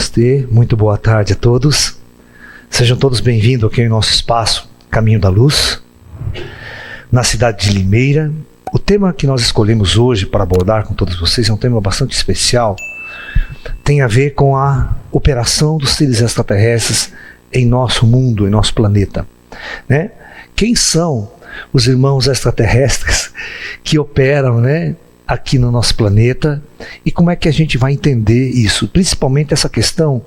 Namastê, muito boa tarde a todos. Sejam todos bem-vindos aqui ao nosso espaço Caminho da Luz, na cidade de Limeira. O tema que nós escolhemos hoje para abordar com todos vocês é um tema bastante especial. Tem a ver com a operação dos seres extraterrestres em nosso mundo, em nosso planeta, né? Quem são os irmãos extraterrestres que operam, né, aqui no nosso planeta, e como é que a gente vai entender isso? Principalmente essa questão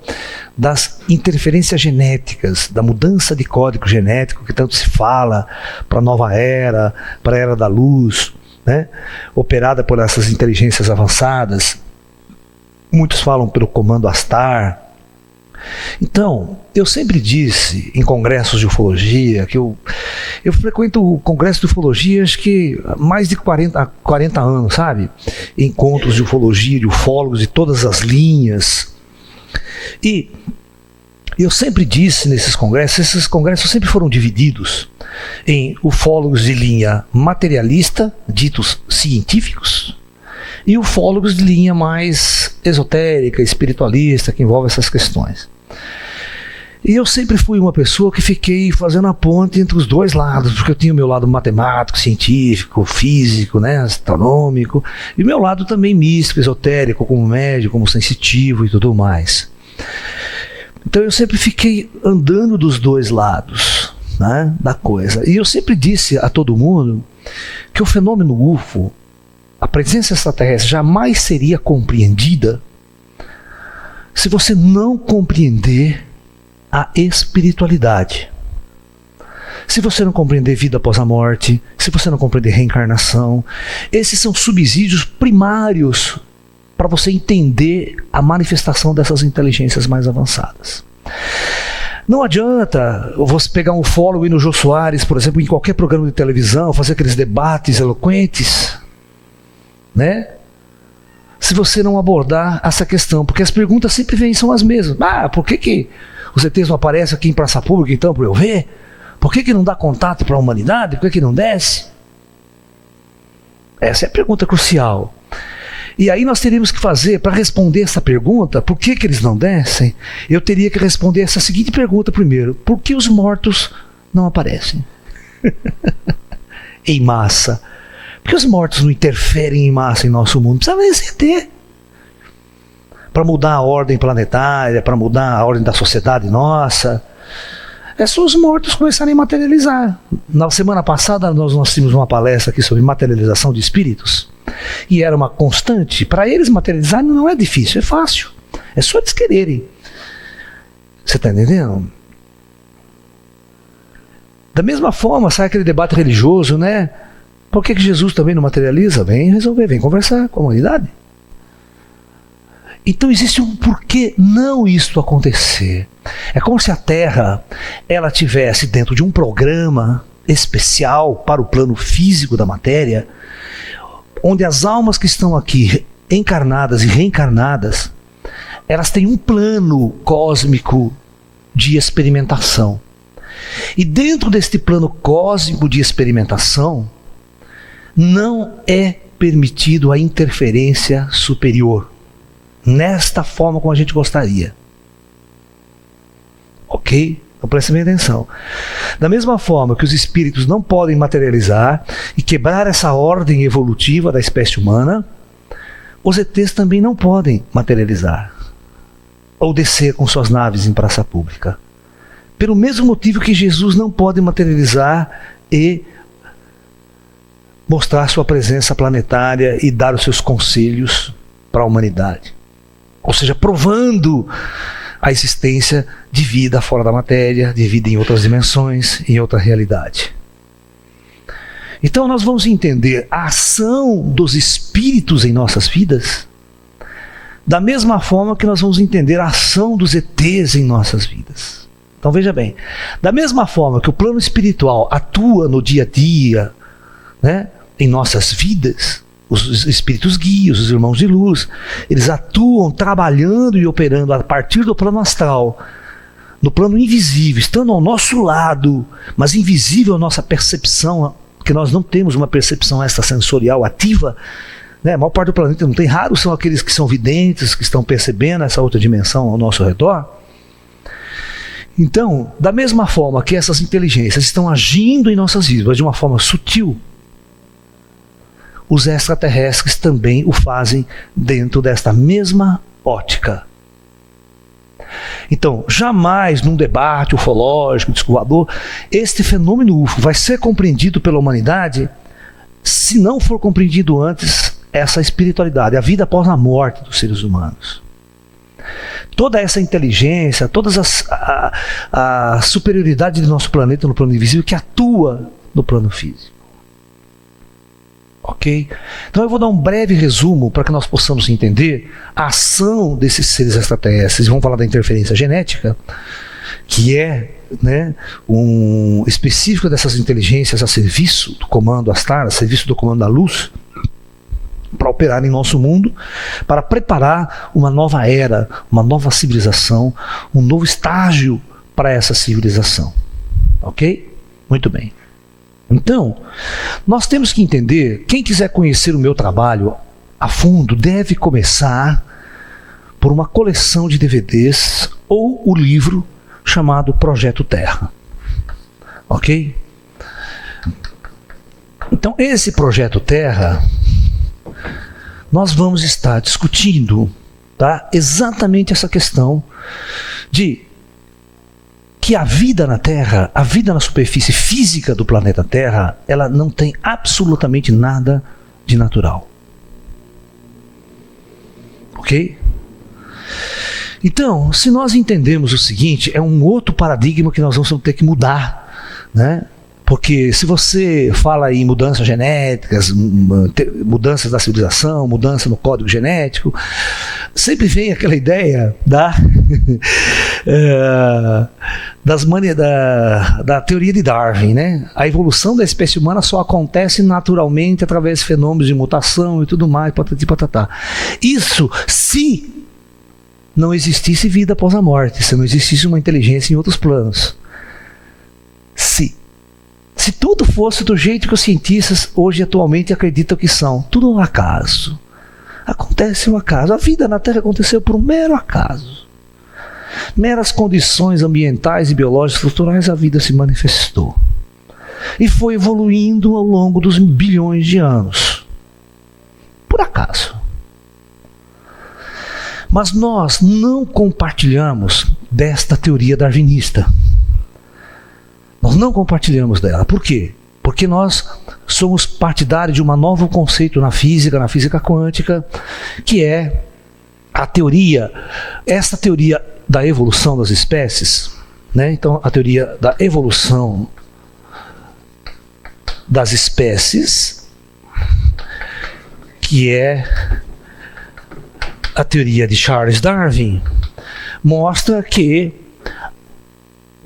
das interferências genéticas, da mudança de código genético que tanto se fala para a nova era, para a era da luz, né, operada por essas inteligências avançadas. Muitos falam pelo comando Astar. Então, eu sempre disse em congressos de ufologia, que eu frequento o congresso de ufologia acho que há mais de 40 anos, sabe? Encontros de ufologia, de ufólogos de todas as linhas. E eu sempre disse nesses congressos, esses congressos sempre foram divididos em ufólogos de linha materialista, ditos científicos, e ufólogos de linha mais esotérica, espiritualista, que envolve essas questões. E eu sempre fui uma pessoa que fiquei fazendo a ponte entre os dois lados, porque eu tinha o meu lado matemático, científico, físico, né, astronômico, e o meu lado também místico, esotérico, como médium, como sensitivo e tudo mais. Então eu sempre fiquei andando dos dois lados, né, da coisa. E eu sempre disse a todo mundo que o fenômeno UFO, a presença extraterrestre, jamais seria compreendida se você não compreender a espiritualidade. Se você não compreender vida após a morte, se você não compreender reencarnação, esses são subsídios primários para você entender a manifestação dessas inteligências mais avançadas. Não adianta você pegar um ufólogo e ir no Jô Soares, por exemplo, em qualquer programa de televisão, fazer aqueles debates eloquentes, né? Se você não abordar essa questão, porque as perguntas sempre vêm, são as mesmas. Por que os ETs não aparecem aqui em praça pública, então, para eu ver? Por que não dá contato para a humanidade? Por que não desce? Essa é a pergunta crucial. E aí nós teríamos que fazer, para responder essa pergunta, por que eles não descem, eu teria que responder essa seguinte pergunta primeiro: por que os mortos não aparecem? Em massa. Por que os mortos não interferem em massa em nosso mundo? Precisa resistir. Para mudar a ordem planetária, para mudar a ordem da sociedade nossa. É só os mortos começarem a materializar. Na semana passada nós tínhamos uma palestra aqui sobre materialização de espíritos. E era uma constante. Para eles materializarem não é difícil, é fácil. É só eles quererem. Você está entendendo? Da mesma forma, sai aquele debate religioso, né? Por que Jesus também não materializa? Vem resolver, vem conversar com a humanidade. Então existe um porquê não isto acontecer. É como se a Terra ela tivesse dentro de um programa especial para o plano físico da matéria, onde as almas que estão aqui encarnadas e reencarnadas, elas têm um plano cósmico de experimentação. E dentro deste plano cósmico de experimentação, não é permitido a interferência superior, nesta forma como a gente gostaria. Ok? Então prestem bem atenção. Da mesma forma que os espíritos não podem materializar e quebrar essa ordem evolutiva da espécie humana, os ETs também não podem materializar ou descer com suas naves em praça pública. Pelo mesmo motivo que Jesus não pode materializar e mostrar sua presença planetária e dar os seus conselhos para a humanidade. Ou seja, provando a existência de vida fora da matéria, de vida em outras dimensões, em outra realidade. Então nós vamos entender a ação dos espíritos em nossas vidas da mesma forma que nós vamos entender a ação dos ETs em nossas vidas. Então veja bem, da mesma forma que o plano espiritual atua no dia a dia, né, em nossas vidas, os espíritos guias, os irmãos de luz, eles atuam trabalhando e operando a partir do plano astral, no plano invisível, estando ao nosso lado, mas invisível a nossa percepção, porque nós não temos uma percepção extrasensorial ativa, né? A maior parte do planeta não tem. Raros são aqueles que são videntes, que estão percebendo essa outra dimensão ao nosso redor. Então, da mesma forma que essas inteligências estão agindo em nossas vidas, mas de uma forma sutil, os extraterrestres também o fazem dentro desta mesma ótica. Então, jamais num debate ufológico, disco-voador, este fenômeno UFO vai ser compreendido pela humanidade se não for compreendido antes essa espiritualidade, a vida após a morte dos seres humanos. Toda essa inteligência, toda a superioridade do nosso planeta no plano invisível que atua no plano físico. Ok? Então eu vou dar um breve resumo para que nós possamos entender a ação desses seres extraterrestres. Vamos falar da interferência genética, que é, né, um específico dessas inteligências a serviço do comando Astara, a serviço do comando da luz, para operar em nosso mundo, para preparar uma nova era, uma nova civilização, um novo estágio para essa civilização. Ok? Muito bem. Então, nós temos que entender, quem quiser conhecer o meu trabalho a fundo, deve começar por uma coleção de DVDs ou o livro chamado Projeto Terra. Ok? Então, esse Projeto Terra, nós vamos estar discutindo, tá, exatamente essa questão de que a vida na Terra, a vida na superfície física do planeta Terra, ela não tem absolutamente nada de natural. Ok? Então, se nós entendemos o seguinte, é um outro paradigma que nós vamos ter que mudar, né? Porque se você fala em mudanças genéticas, mudanças da civilização, mudança no código genético, sempre vem aquela ideia da teoria de Darwin, né? A evolução da espécie humana só acontece naturalmente através de fenômenos de mutação e tudo mais, patati patatá. Isso se não existisse vida após a morte, se não existisse uma inteligência em outros planos. Se tudo fosse do jeito que os cientistas hoje atualmente acreditam que são, tudo um acaso. Acontece um acaso. A vida na Terra aconteceu por um mero acaso. Meras condições ambientais e biológicas estruturais, a vida se manifestou. E foi evoluindo ao longo dos bilhões de anos. Por acaso. Mas nós não compartilhamos desta teoria darwinista. Nós não compartilhamos dela. Por quê? Porque nós somos partidários de um novo conceito na física quântica, que é a teoria, essa teoria da evolução das espécies, né? Então, a teoria da evolução das espécies, que é a teoria de Charles Darwin, mostra que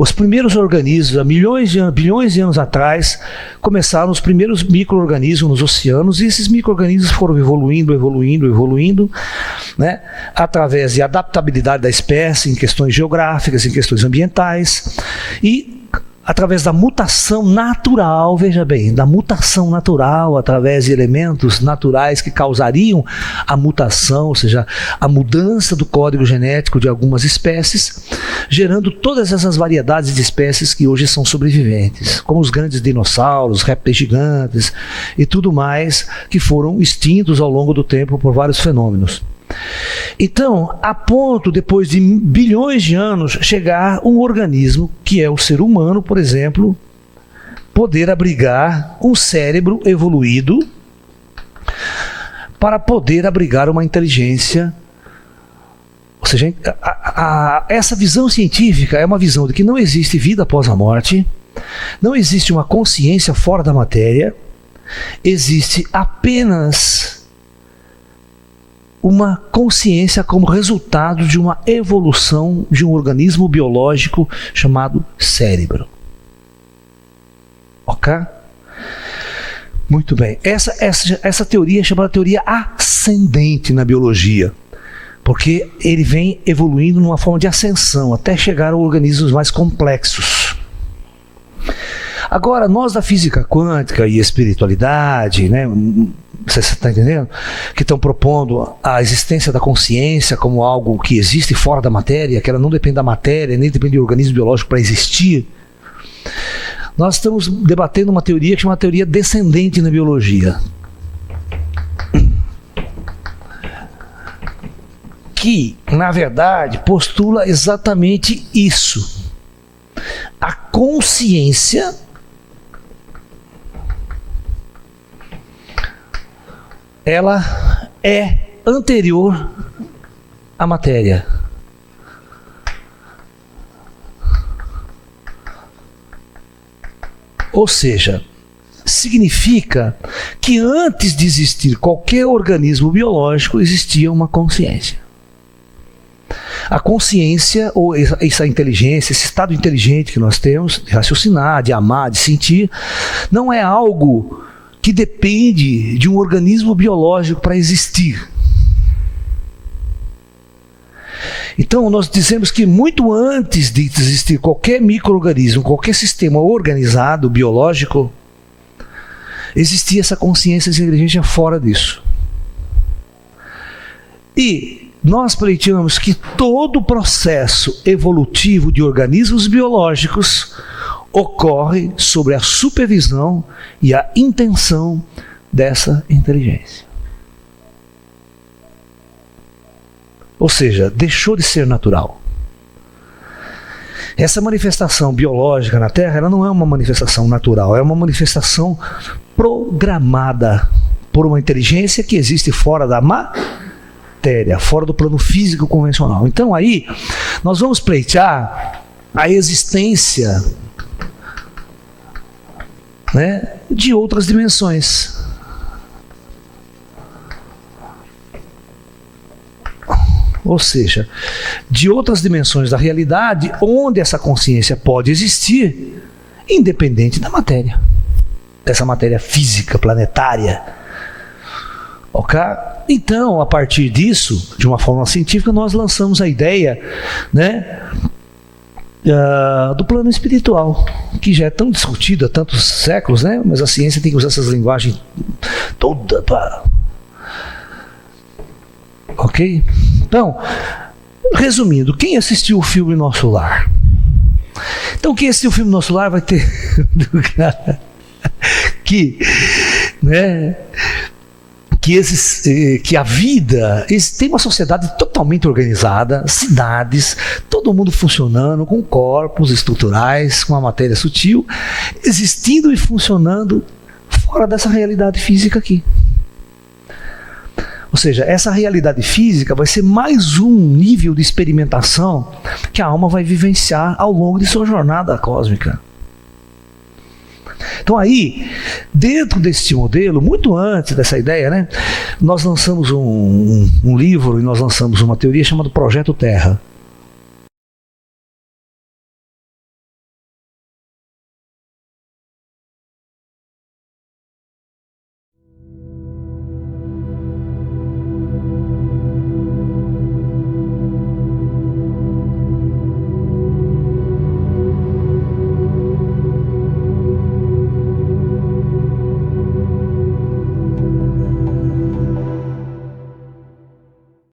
os primeiros organismos, há bilhões de anos atrás, começaram os primeiros micro-organismos nos oceanos, e esses micro-organismos foram evoluindo, né, através de adaptabilidade da espécie em questões geográficas, em questões ambientais, e através da mutação natural, veja bem, da mutação natural, através de elementos naturais que causariam a mutação, ou seja, a mudança do código genético de algumas espécies, gerando todas essas variedades de espécies que hoje são sobreviventes, como os grandes dinossauros, répteis gigantes e tudo mais, que foram extintos ao longo do tempo por vários fenômenos. Então, a ponto, depois de bilhões de anos, chegar um organismo, que é o ser humano, por exemplo, poder abrigar um cérebro evoluído para poder abrigar uma inteligência. Ou seja, essa visão científica é uma visão de que não existe vida após a morte, não existe uma consciência fora da matéria, existe apenas uma consciência como resultado de uma evolução de um organismo biológico chamado cérebro. Ok? Muito bem. Essa teoria é chamada teoria ascendente na biologia, porque ele vem evoluindo numa forma de ascensão até chegar a organismos mais complexos. Agora, nós da física quântica e espiritualidade, né, Você está entendendo? Que estão propondo a existência da consciência como algo que existe fora da matéria, que ela não depende da matéria, nem depende do organismo biológico para existir. Nós estamos debatendo uma teoria que é uma teoria descendente na biologia. Que, na verdade, postula exatamente isso. A consciência ela é anterior à matéria. Ou seja, significa que antes de existir qualquer organismo biológico, existia uma consciência. A consciência, ou essa inteligência, esse estado inteligente que nós temos, de raciocinar, de amar, de sentir, não é algo que depende de um organismo biológico para existir. Então nós dizemos que muito antes de existir qualquer micro-organismo, qualquer sistema organizado, biológico, existia essa consciência, essa inteligência fora disso. E nós pleiteamos que todo o processo evolutivo de organismos biológicos ocorre sobre a supervisão e a intenção dessa inteligência. Ou seja, deixou de ser natural. Essa manifestação biológica na Terra, ela não é uma manifestação natural, é uma manifestação programada por uma inteligência que existe fora da matéria, fora do plano físico convencional. Então aí, nós vamos pleitear a existência, né, de outras dimensões. Ou seja, de outras dimensões da realidade onde essa consciência pode existir, independente da matéria, dessa matéria física, planetária. Ok? Então, a partir disso, de uma forma científica, nós lançamos a ideia, né, do plano espiritual, que já é tão discutido há tantos séculos, né, mas a ciência tem que usar essas linguagens todas para... Ok? Então, resumindo, quem assistiu o filme Nosso Lar? Então, quem assistiu o filme Nosso Lar vai ter que, né, que a vida, tem uma sociedade totalmente organizada, cidades, todo mundo funcionando, com corpos estruturais, com uma matéria sutil, existindo e funcionando fora dessa realidade física aqui. Ou seja, essa realidade física vai ser mais um nível de experimentação que a alma vai vivenciar ao longo de sua jornada cósmica. Então aí, dentro desse modelo, muito antes dessa ideia, né, nós lançamos um livro e nós lançamos uma teoria chamada Projeto Terra.